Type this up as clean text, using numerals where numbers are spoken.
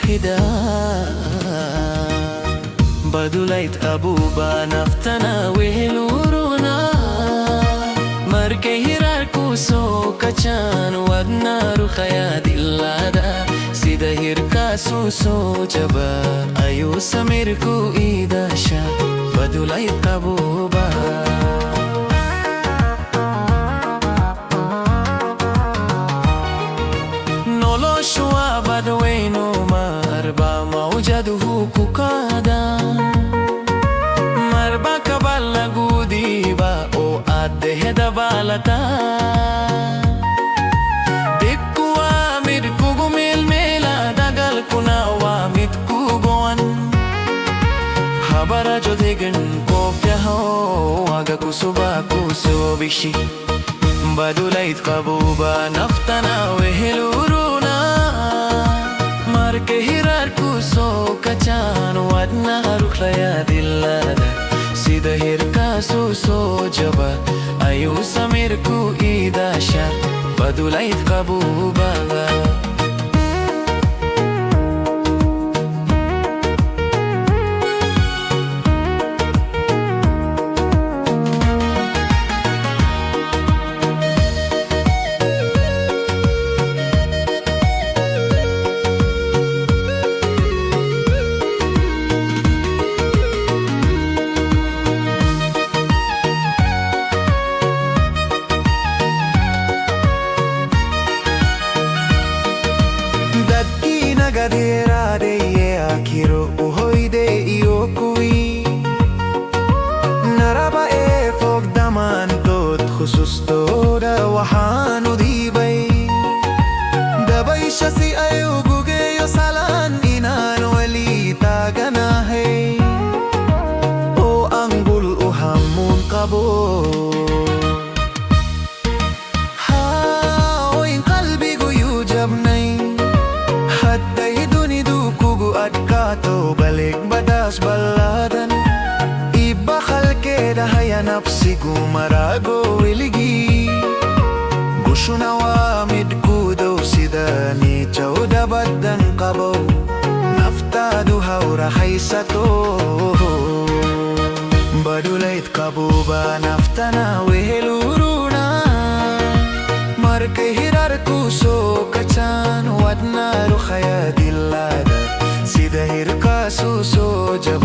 هدا بدوليت أبوبا نفتنا وهلورونا مركي هيراركو سو كچان ودنا رخيا دلادا سيدا هيركا سو جبا أيو سميركو إيداشا بدوليت أبوبا شوا بدوينو مربا موجده كوكادا مربا كبالا غوديبا او أده دبالتا دكوا ميركو ميل ميلا دغل كنا واميتكو غوان خبر جو دگن كوفيا هو اغا كوسوبا كوسو بيشي بدوليت قبوبا نفتنا وهلورونا marke hirarku so kacan wadna rukhya dillada sida hirka so jaba ayu samirku idasha badulait qabuba Gadera de ye akiro uhoi de iokui naraba e fog daman tot khusus toda wahanu dibay dabay shasi ayu guge yo salan inan wali tagana hey o angul uhamun qabo ha o in qalbi guyujab nay adkato balik badas baladan iba khalkeda haya nafsi gumarago iligi gushuna wa midkudo sidani chawda badan qabo naftadu hawra khaysato badulait qabuba naftana weheluruna marke hirarku so kachan wadna rukhaya dillada sida hirka so jab